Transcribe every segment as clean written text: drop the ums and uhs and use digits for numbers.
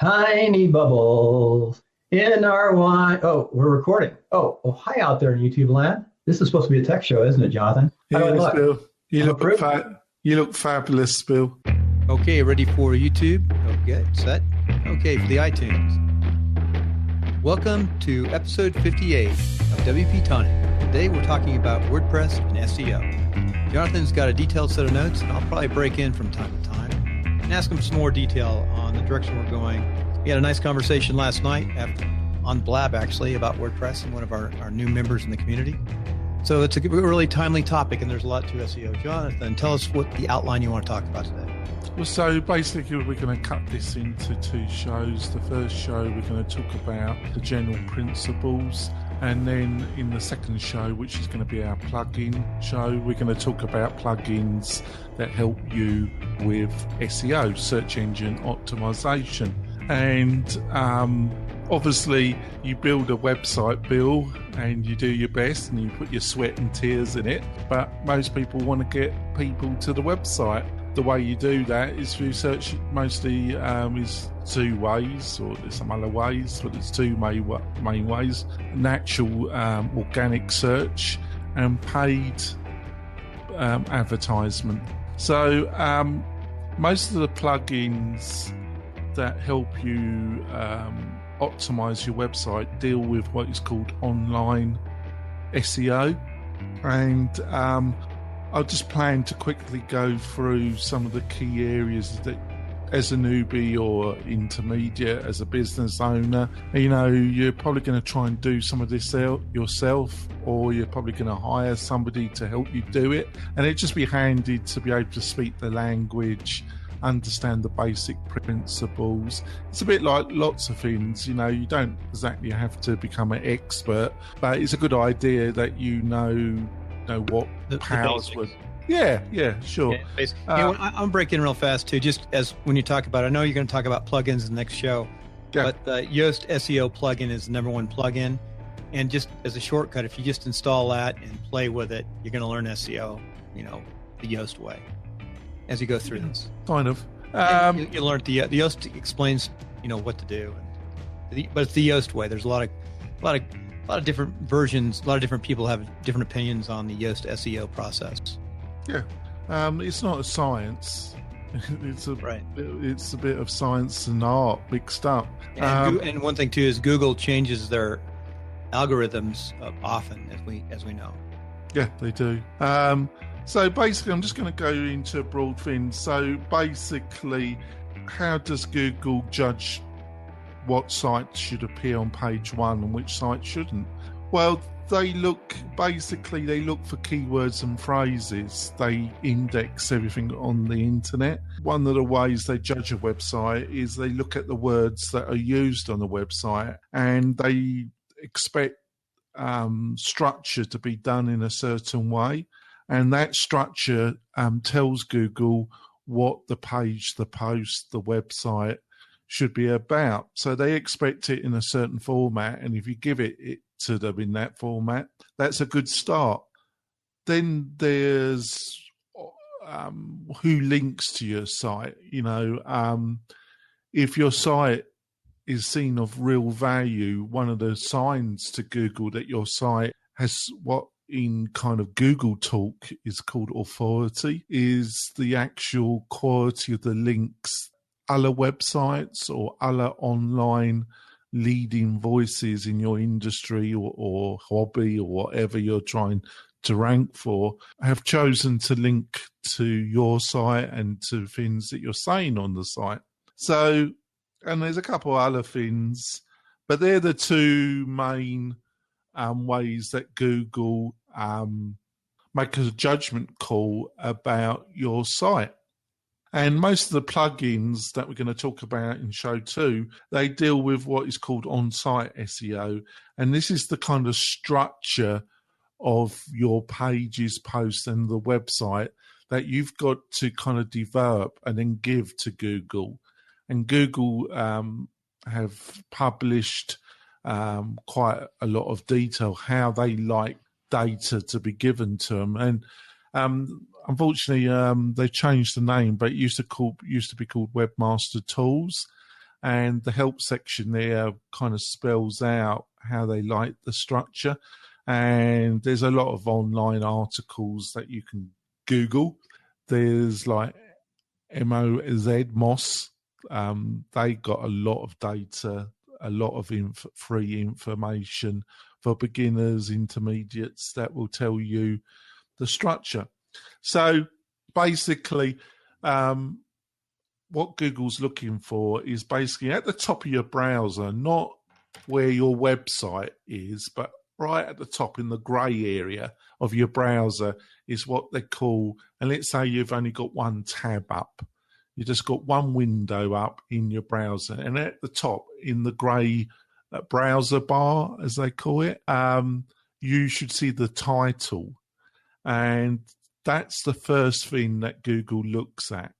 Tiny bubbles in our wine. Oh, we're recording. Oh, hi out there in YouTube land. This is supposed to be a tech show, isn't it, Jonathan? How do I Yes, look? Bill. You I'm look approved. you look fabulous, Bill. Okay, ready for YouTube? Okay, set. Okay, for the iTunes. Welcome to episode 58 of WP-Tonic. Today we're talking about WordPress and SEO. Jonathan's got a detailed set of notes, and I'll probably break in from time to time and ask him some more detail on the direction we're going. We had a nice conversation last night on Blab, actually, about WordPress and one of our new members in the community. So it's a really timely topic, and there's a lot to SEO. Jonathan, tell us what the outline you want to talk about today. Well, so basically we're going to cut this into two shows. The first show we're going to talk about the general principles, and then in the second show, which is going to be our plugin show, we're going to talk about plugins that help you with SEO, search engine optimization. And obviously you build a website, Bill, and you do your best and you put your sweat and tears in it, but most people want to get people to the website. The way you do that is through search. Mostly is two ways, or there's some other ways, but there's two main ways: natural organic search and paid advertisement. So most of the plugins that help you optimize your website deal with what is called online SEO, and I'll just plan to quickly go through some of the key areas that, as a newbie or intermediate, as a business owner, you're probably going to try and do some of this yourself, or you're probably going to hire somebody to help you do it. And it'd just be handy to be able to speak the language, understand the basic principles. It's a bit like lots of things, you don't exactly have to become an expert, but it's a good idea that you know what the powers would. Yeah, sure. Yeah, I'm breaking real fast too, just as when you talk about, I know you're going to talk about plugins in the next show, but the Yoast SEO plugin is the number one plugin. And just as a shortcut, if you just install that and play with it, you're going to learn SEO, the Yoast way as you go through this. Kind of. You learn the Yoast explains, what to do, but it's the Yoast way. There's a lot of different versions. A lot of different people have different opinions on the Yoast SEO process. Yeah, it's not a science. It's a bit of science and art mixed up. And one thing too is Google changes their algorithms often, as we know. Yeah, they do. So basically, I'm just going to go into a broad thing. So basically, how does Google judge what sites should appear on page one and which sites shouldn't? Well, they look for keywords and phrases. They index everything on the internet. One of the ways they judge a website is they look at the words that are used on the website, and they expect structure to be done in a certain way. And that structure tells Google what the page, the post, the website should be about. So they expect it in a certain format, and if you give it to them in that format, that's a good start. Then there's who links to your site. If your site is seen of real value, one of the signs to Google that your site has what in kind of Google talk is called authority, is the actual quality of the links. Other websites or other online leading voices in your industry or hobby or whatever you're trying to rank for have chosen to link to your site and to things that you're saying on the site. So, and there's a couple other things, but they're the two main ways that Google make a judgment call about your site. And most of the plugins that we're going to talk about in show 2, they deal with what is called on-site SEO. And this is the kind of structure of your pages, posts, and the website that you've got to kind of develop and then give to Google. And Google have published quite a lot of detail how they like data to be given to them. And unfortunately, they changed the name, but it used to be called Webmaster Tools. And the help section there kind of spells out how they like the structure. And there's a lot of online articles that you can Google. There's like Moz. They got a lot of data, a lot of free information for beginners, intermediates, that will tell you the structure. So basically, what Google's looking for is basically at the top of your browser, not where your website is, but right at the top in the grey area of your browser is what they call, and let's say you've only got one tab up. You just got one window up in your browser, and at the top in the grey browser bar, as they call it, you should see the title. And that's the first thing that Google looks at.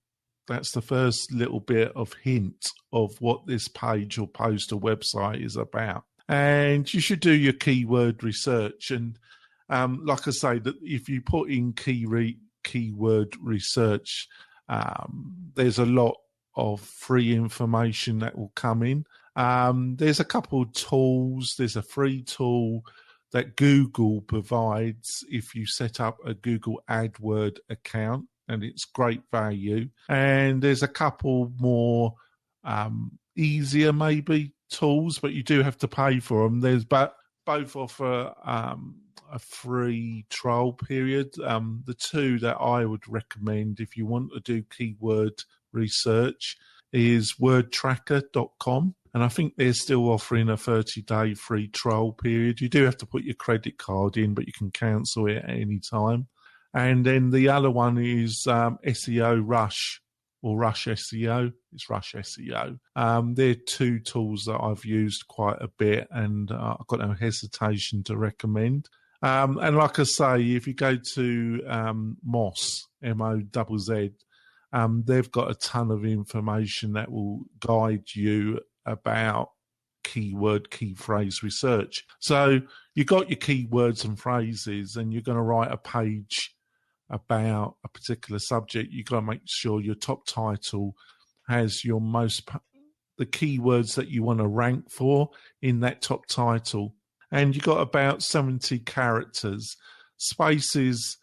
That's the first little bit of hint of what this page or post or website is about. And you should do your keyword research. And like I say, that if you put in keyword research, there's a lot of free information that will come in. There's a couple of tools. There's a free tool that Google provides if you set up a Google AdWords account, and it's great value. And there's a couple more easier maybe tools, but you do have to pay for them. There's both offer a free trial period. The two that I would recommend if you want to do keyword research is wordtracker.com. And I think they're still offering a 30-day free trial period. You do have to put your credit card in, but you can cancel it at any time. And then the other one is SEO Rush, or Rush SEO. It's Rush SEO. They're two tools that I've used quite a bit, and I've got no hesitation to recommend. And like I say, if you go to Moz, MOZZ, they've got a ton of information that will guide you about keyword, key phrase research. So you got your keywords and phrases, and you're going to write a page about a particular subject. You've got to make sure your top title has your the keywords that you want to rank for in that top title. And you've got about 70 characters. Spaces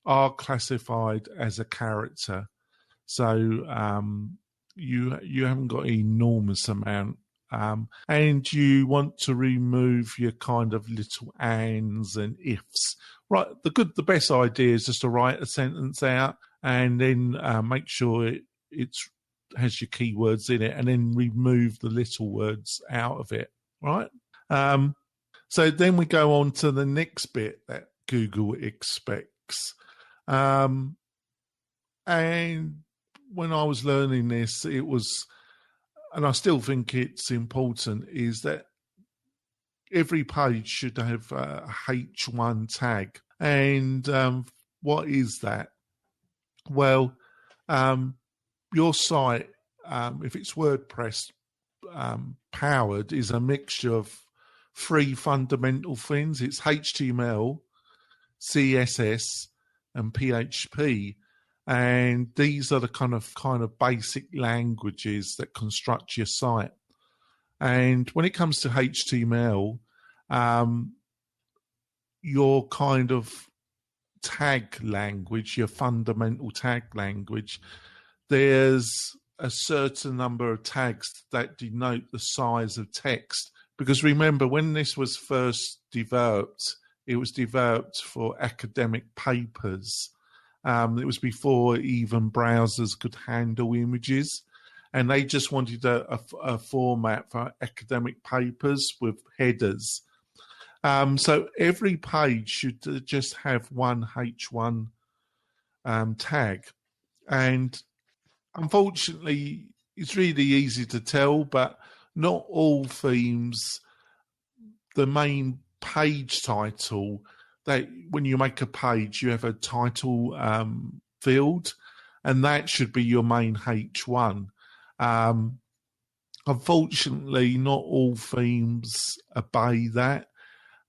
are classified as a character. So you haven't got an enormous amount. And you want to remove your kind of little ands and ifs. Right, the best idea is just to write a sentence out and then make sure it has your keywords in it, and then remove the little words out of it. Right. So then we go on to the next bit that Google expects. And when I was learning this, it was, and I still think it's important, is that every page should have a H1 tag. And what is that? Well, your site, if it's WordPress powered, is a mixture of three fundamental things. It's HTML, CSS, and PHP. And these are the kind of basic languages that construct your site. And when it comes to HTML, your kind of tag language, your fundamental tag language, there's a certain number of tags that denote the size of text. Because remember, when this was first developed, it was developed for academic papers. It was before even browsers could handle images. And they just wanted a format for academic papers with headers. So every page should just have one H1 tag. And unfortunately, it's really easy to tell, but not all themes, the main page title, that when you make a page, you have a title field, and that should be your main H1. Unfortunately, not all themes obey that.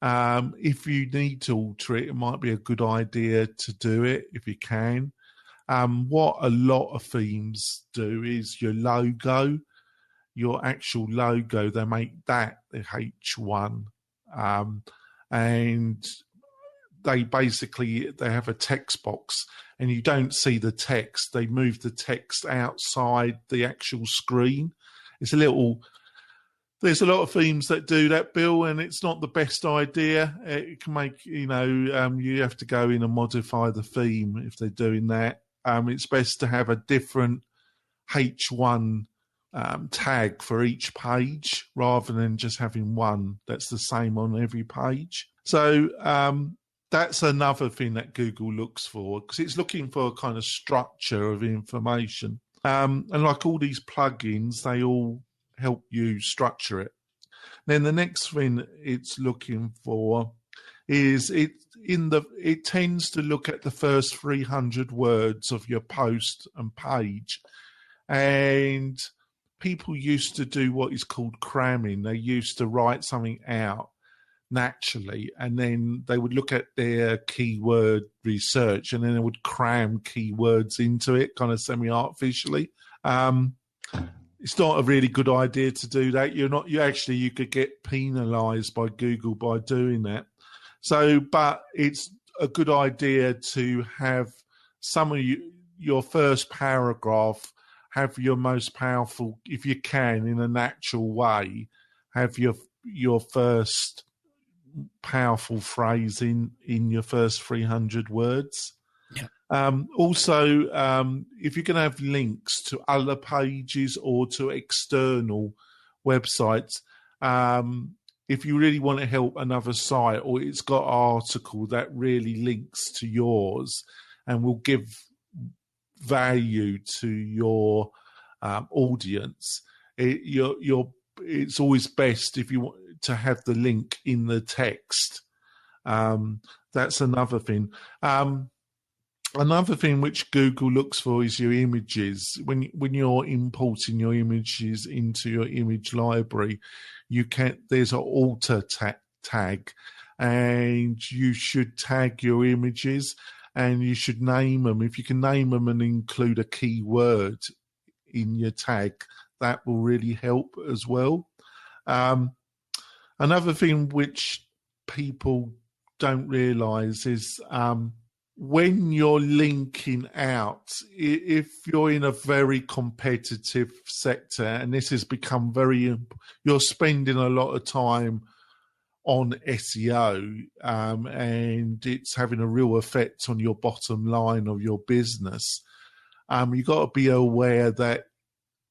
If you need to alter it, it might be a good idea to do it if you can. What a lot of themes do is your logo your actual logo, they make that the H1. And they have a text box, and you don't see the text. They move the text outside the actual screen. There's a lot of themes that do that, Bill, and it's not the best idea. It can make, you have to go in and modify the theme if they're doing that. It's best to have a different H1 tag for each page rather than just having one that's the same on every page. So that's another thing that Google looks for, because it's looking for a kind of structure of information. And like all these plugins, they all help you structure it. Then the next thing it's looking for is it tends to look at the first 300 words of your post and page. And people used to do what is called cramming. They used to write something out naturally, and then they would look at their keyword research, and then they would cram keywords into it kind of semi-artificially. It's not a really good idea to do that. You could get penalized by Google by doing that. So, but it's a good idea to have some of your first paragraph, have your most powerful, if you can, in a natural way, have your first powerful phrase in your first 300 words. Yeah. Also, if you're going to have links to other pages or to external websites, if you really want to help another site, or it's got an article that really links to yours and will give value to your audience, it's always best if you want to have the link in the text. That's another thing. Another thing which Google looks for is your images. When you're importing your images into your image library, there's an alter tag, and you should tag your images, and you should name them. If you can name them and include a keyword in your tag, that will really help as well. Another thing which people don't realize is when you're linking out, if you're in a very competitive sector, and this has become you're spending a lot of time on SEO, and it's having a real effect on your bottom line of your business, you've got to be aware that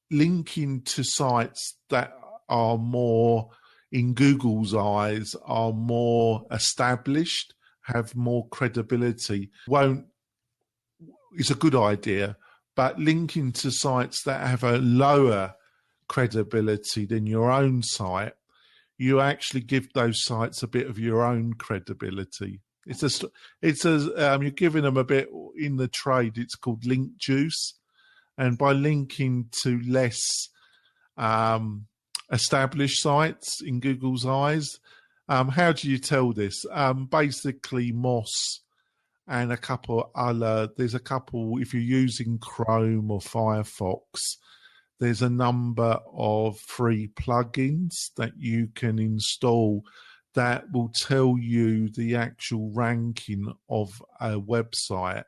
linking to sites that are more, in Google's eyes, are more established, have more credibility, it's a good idea. But linking to sites that have a lower credibility than your own site, you actually give those sites a bit of your own credibility. You're giving them a bit, in the trade, it's called link juice. And by linking to less established sites in Google's eyes, how do you tell this? Basically, Moz and there's a couple, if you're using Chrome or Firefox, there's a number of free plugins that you can install that will tell you the actual ranking of a website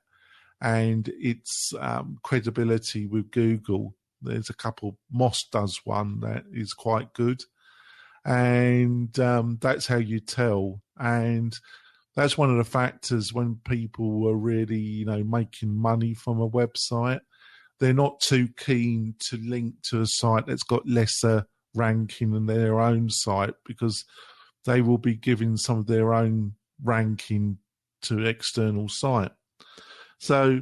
and its credibility with Google. There's a couple. Moz does one that is quite good. And that's how you tell. And that's one of the factors when people are really, making money from a website. They're not too keen to link to a site that's got lesser ranking than their own site, because they will be giving some of their own ranking to external site. So,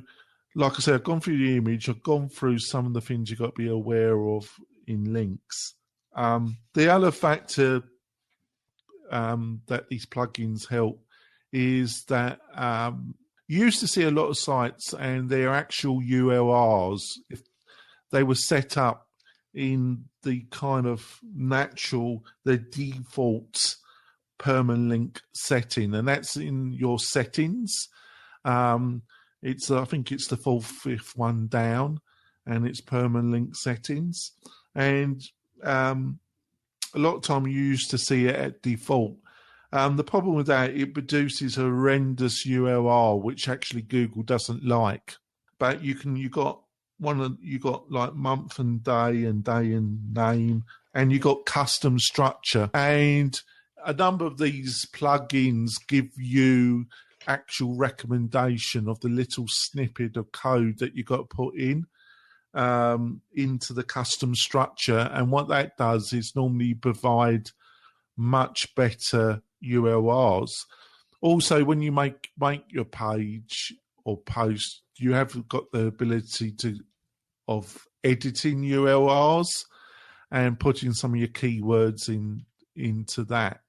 like I said, I've gone through the image. I've gone through some of the things you've got to be aware of in links. The other factor that these plugins help is that you used to see a lot of sites and their actual URLs, if they were set up in the kind of the default permalink setting, and that's in your settings. I think it's the fifth one down, and it's permalink settings. And a lot of time you used to see it at default. The problem with that, it produces a horrendous URL, which actually Google doesn't like. But you got like month and day and name, and you got custom structure. And a number of these plugins give you actual recommendation of the little snippet of code that you got to put in into the custom structure. And what that does is normally provide much better URLs. Also, when you make your page or post, you have got the ability of editing URLs and putting some of your keywords into that.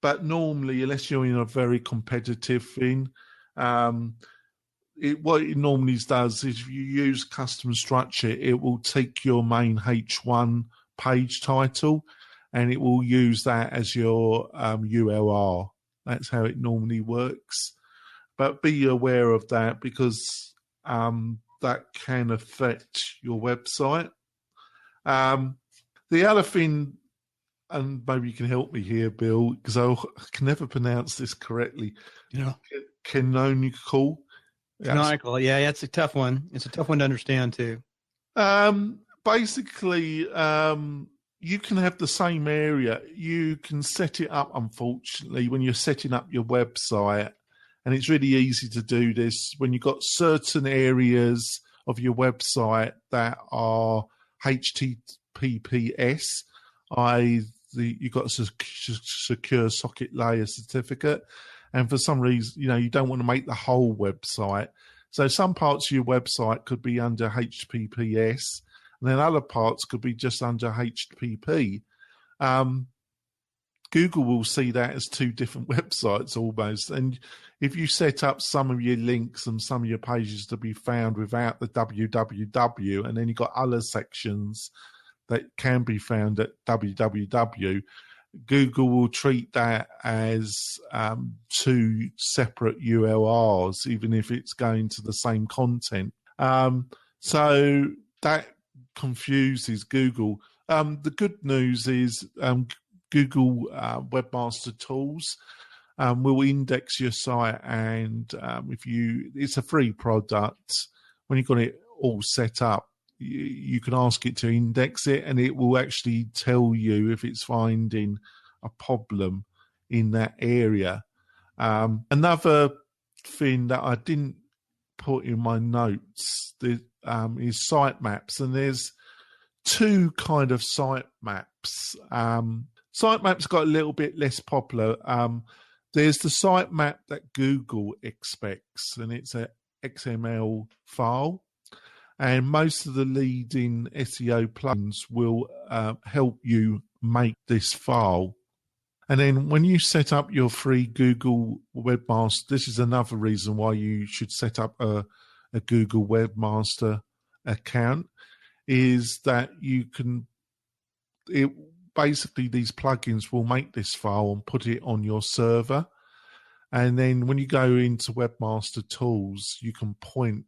But normally, unless you're in a very competitive thing, what it normally does is if you use custom structure, it will take your main H1 page title and it will use that as your URL. That's how it normally works. But be aware of that because that can affect your website. The other thing, and maybe you can help me here, Bill, because I can never pronounce this correctly. Canonical. Canonical, yeah, it's a tough one. It's a tough one to understand too. Basically, you can have the same area. You can set it up, unfortunately, when you're setting up your website, and it's really easy to do this when you've got certain areas of your website that are HTTPS, you've got a secure socket layer certificate. And for some reason, you don't want to make the whole website. So some parts of your website could be under HTTPS, and then other parts could be just under HTTP. Google will see that as two different websites almost. And if you set up some of your links and some of your pages to be found without the www, and then you've got other sections that can be found at www, Google will treat that as two separate URLs, even if it's going to the same content. So that confuses Google. The good news is Google Webmaster Tools will index your site, and it's a free product. When you've got it all set up, you can ask it to index it, and it will actually tell you if it's finding a problem in that area. Another thing that I didn't put in my notes is sitemaps, and there's two kind of sitemaps. Sitemaps got a little bit less popular. There's the sitemap that Google expects, and it's an XML file. And most of the leading SEO plugins will help you make this file. And then when you set up your free Google Webmaster, this is another reason why you should set up a Google Webmaster account, is that basically these plugins will make this file and put it on your server. And then when you go into Webmaster Tools, you can point,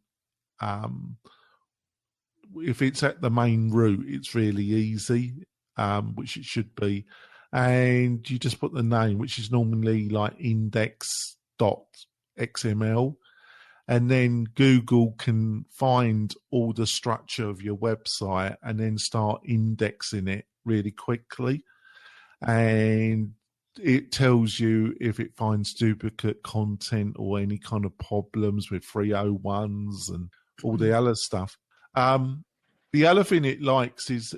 if it's at the main root, it's really easy, which it should be. And you just put the name, which is normally like index.xml. And then Google can find all the structure of your website and then start indexing it really quickly. And it tells you if it finds duplicate content or any kind of problems with 301s and all the other stuff. The other thing it likes is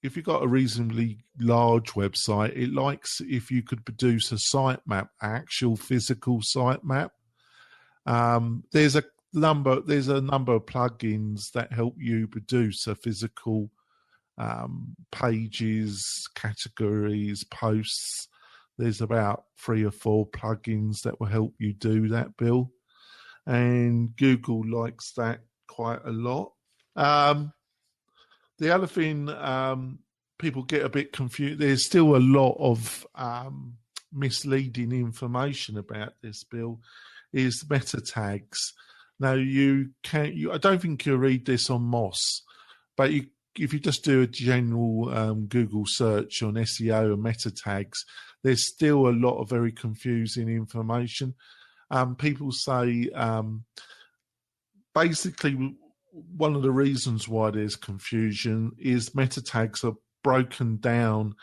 if you've got a reasonably large website, it likes if you could produce a sitemap, actual physical sitemap. There's a number of plugins that help you produce a physical pages, categories, posts. There's about 3 or 4 plugins that will help you do that, Bill. And Google likes that quite a lot. The other thing people get a bit confused, there's still a lot of misleading information about this, Bill, is meta tags. Now, I don't think you'll read this on Moz, but if you just do a general Google search on SEO and meta tags, there's still a lot of very confusing information. People say basically one of the reasons why there's confusion is meta tags are broken down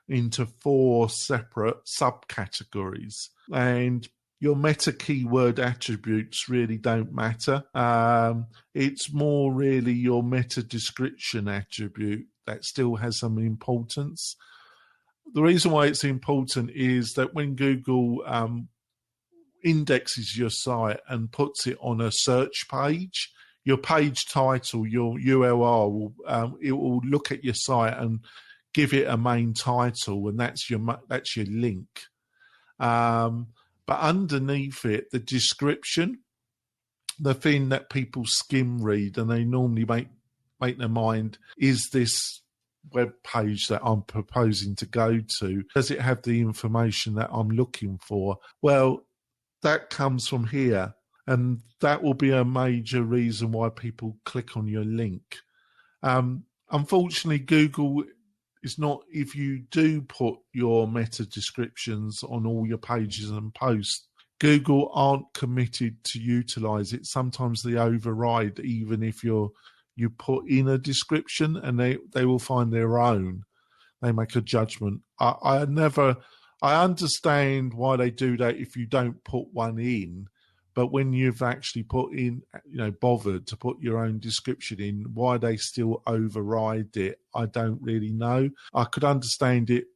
into 4 separate subcategories, and your meta keyword attributes really don't matter. It's more really your meta description attribute that still has some importance. The reason why it's important is that when Google indexes your site and puts it on a search page, your page title, your URL, it will look at your site and give it a main title, and that's your link. But underneath it, the description, the thing that people skim read and they normally make their mind, is this web page that I'm proposing to go to, does it have the information that I'm looking for? Well, that comes from here, and that will be a major reason why people click on your link. Unfortunately, Google is not, if you do put your meta descriptions on all your pages and posts, Google aren't committed to utilize it. Sometimes they override, even if you put in a description, and they will find their own. They make a judgment. I understand why they do that if you don't put one in, but when you've actually put in, bothered to put your own description in, why they still override it, I don't really know. I could understand it.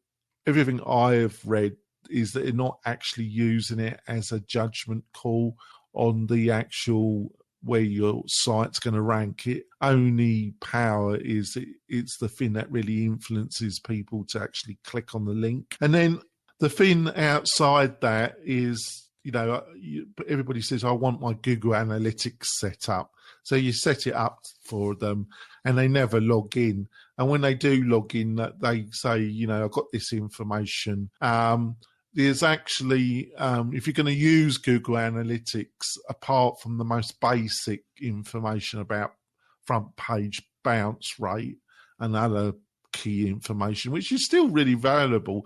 Everything I have read is that they're not actually using it as a judgment call on the actual where your site's going to rank. It only power is it's the thing that really influences people to actually click on the link. And then the thing outside that is, everybody says, I want my Google Analytics set up. So you set it up for them and they never log in. And when they do log in, they say, I've got this information. There's actually, if you're going to use Google Analytics, apart from the most basic information about front page bounce rate and other key information, which is still really valuable.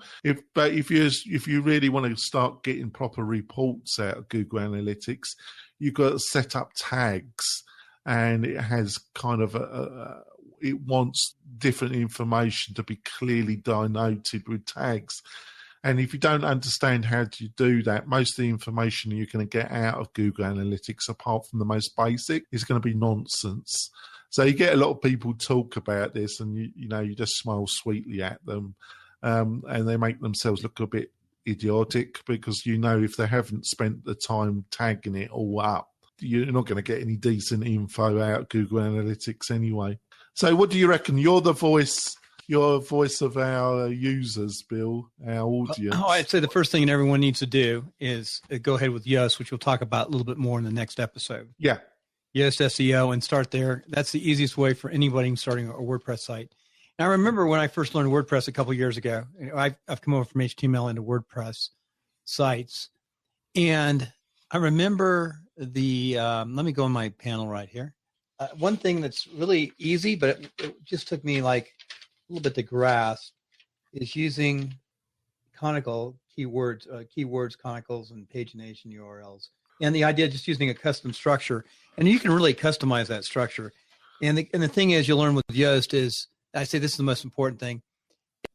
But if you really want to start getting proper reports out of Google Analytics, you've got to set up tags, and it has kind of it wants different information to be clearly denoted with tags. And if you don't understand how to do that, most of the information you're going to get out of Google Analytics, apart from the most basic, is going to be nonsense. So you get a lot of people talk about this, and you just smile sweetly at them, and they make themselves look a bit idiotic, because if they haven't spent the time tagging it all up, you're not going to get any decent info out of Google Analytics anyway. So what do you reckon? You're the voice of our users, Bill, our audience. I'd say the first thing everyone needs to do is go ahead with Yoast, which we'll talk about a little bit more in the next episode. Yeah. Yoast SEO, and start there. That's the easiest way for anybody starting a WordPress site. Now, I remember when I first learned WordPress a couple of years ago. I've come over from HTML into WordPress sites, and I remember let me go on my panel right here. One thing that's really easy, but it just took me like a little bit to grasp, is using conical keywords, conicals, and pagination URLs. And the idea of just using a custom structure, and you can really customize that structure. And the thing is, you'll learn with Yoast is, I say this is the most important thing,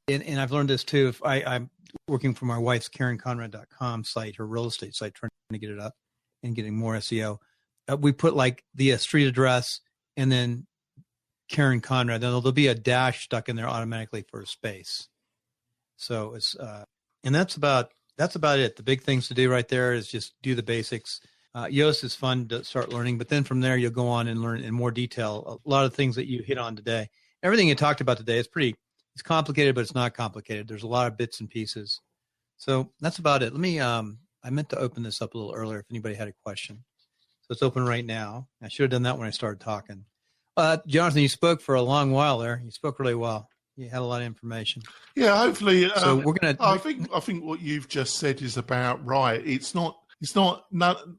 and I've learned this too. If I'm working for my wife's KarenConrad.com site, her real estate site, trying to get it up and getting more SEO, we put like the street address and then Karen Conrad. Then there'll be a dash stuck in there automatically for a space. So it's and that's about it. The big things to do right there is just do the basics. Yoast is fun to start learning, but then from there you'll go on and learn in more detail a lot of things that you hit on today. Everything you talked about today is it's complicated, but it's not complicated. There's a lot of bits and pieces. So that's about it. Let me I meant to open this up a little earlier if anybody had a question. So it's open right now. I should have done that when I started talking. Jonathan, you spoke for a long while there. You spoke really well. You had a lot of information. Yeah, hopefully. So we're gonna. I think what you've just said is about right. It's not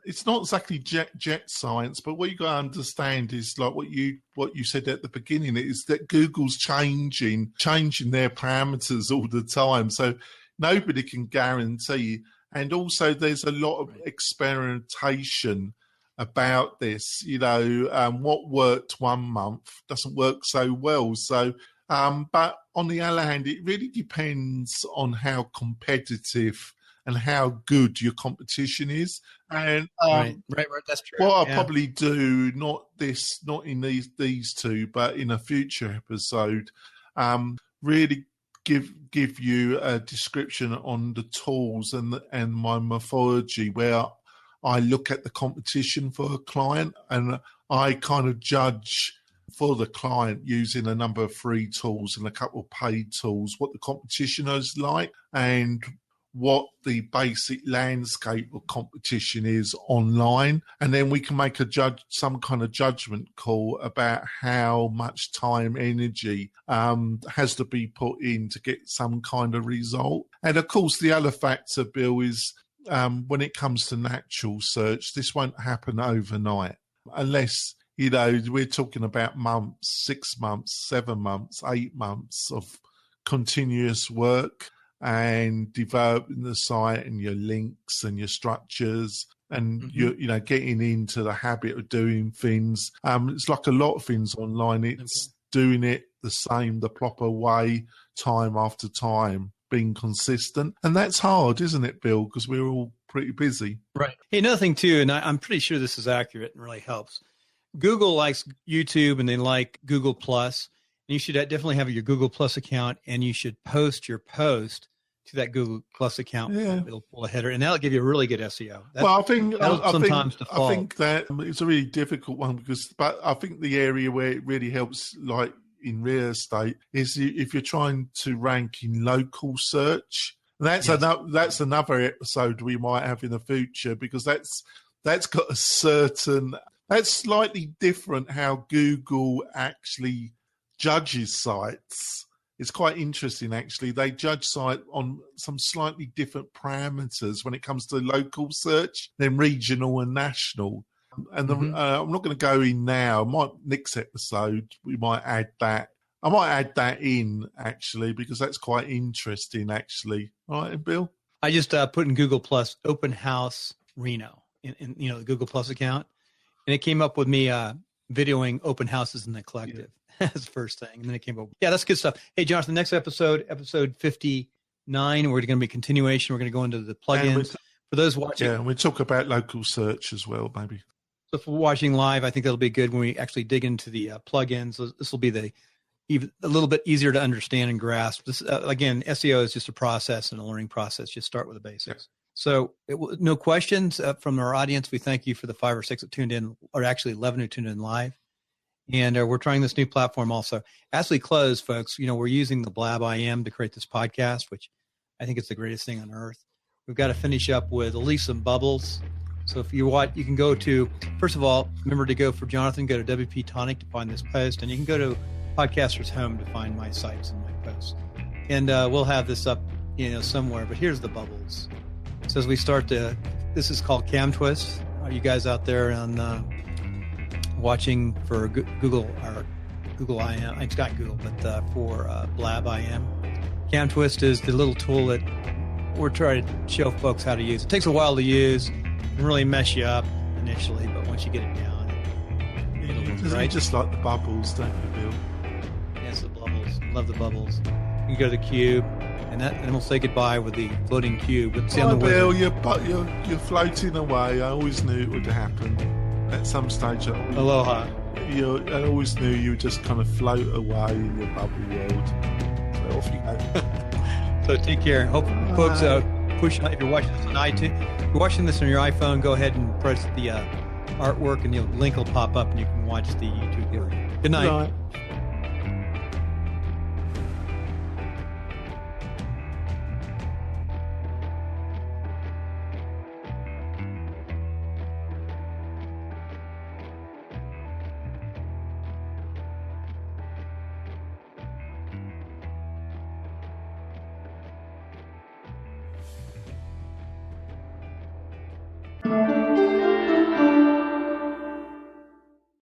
it's not exactly jet science, but what you got to understand is like what you said at the beginning is that Google's changing their parameters all the time, so nobody can guarantee. And also, there's a lot of experimentation about this. What worked 1 month doesn't work so well. So, but on the other hand, it really depends on how competitive and how good your competition is. And right, that's true. What I'll probably do, not in these two, but in a future episode, really give you a description on the tools and my methodology where I look at the competition for a client and I kind of judge for the client using a number of free tools and a couple of paid tools what the competition is like and what the basic landscape of competition is online, and then we can make some kind of judgment call about how much time, energy has to be put in to get some kind of result. And of course, the other factor, Bill, is when it comes to natural search, this won't happen overnight unless we're talking about months, 6 months, 7 months, 8 months of continuous work and developing the site and your links and your structures and you're getting into the habit of doing things. It's like a lot of things online. It's doing it the proper way, time after time, being consistent. And that's hard, isn't it, Bill? Because we're all pretty busy. Right. Hey, another thing too, and I'm pretty sure this is accurate and really helps. Google likes YouTube and they like Google Plus. You should definitely have your Google Plus account, and you should post your post to that Google Plus account. Yeah. It'll pull a header, and that'll give you a really good SEO. I think that it's a really difficult one but I think the area where it really helps, like in real estate, is if you're trying to rank in local search. That's another episode we might have in the future, because that's got a certain. That's slightly different how Google actually judges sites. It's quite interesting, actually. They judge site on some slightly different parameters when it comes to local search than regional and national. And I'm not going to go in now. Next episode, we might add that. I might add that in, actually, because that's quite interesting, actually. All right, Bill? I just put in Google Plus Open House Reno in the Google Plus account. And it came up with me videoing open houses in the collective. Yeah. That's the first thing. And then it came up. Yeah, that's good stuff. Hey, Jonathan, next episode 59, we're going to be continuation. We're going to go into the plugins. For those watching. Yeah, and we'll talk about local search as well, maybe. So for watching live, I think that'll be good when we actually dig into the plugins. This will be even a little bit easier to understand and grasp. This again, SEO is just a process and a learning process. Just start with the basics. Yeah. So no questions from our audience. We thank you for the 5 or 6 that tuned in, or actually 11 who tuned in live. And we're trying this new platform also. As we close, folks, we're using the Blab IM to create this podcast, which I think is the greatest thing on earth. We've got to finish up with at least some bubbles. So if you want, you can go to, first of all, remember to go for Jonathan, go to WP-Tonic to find this post, and you can go to Podcaster's Home to find my sites and my posts. And we'll have this up, somewhere, but here's the bubbles. So as we start this is called Cam Twist. Are you guys out there on watching for Google or Google IM? It's not Google, but for Blab IM. Cam Twist is the little tool that we're trying to show folks how to use. It takes a while to use and really mess you up initially, but once you get it down, you just like the bubbles, don't you, Bill? Yes, the bubbles. Love the bubbles. You go to the cube. And we'll say goodbye with the floating cube. Bill, you're floating away. I always knew it would happen at some stage. Aloha. I always knew you would just kind of float away in your bubble world. So off you go. So take care. Hope folks push. If you're watching this on iTunes, if you're watching this on your iPhone, go ahead and press the artwork, and the link will pop up, and you can watch the YouTube video. Good night. Good night.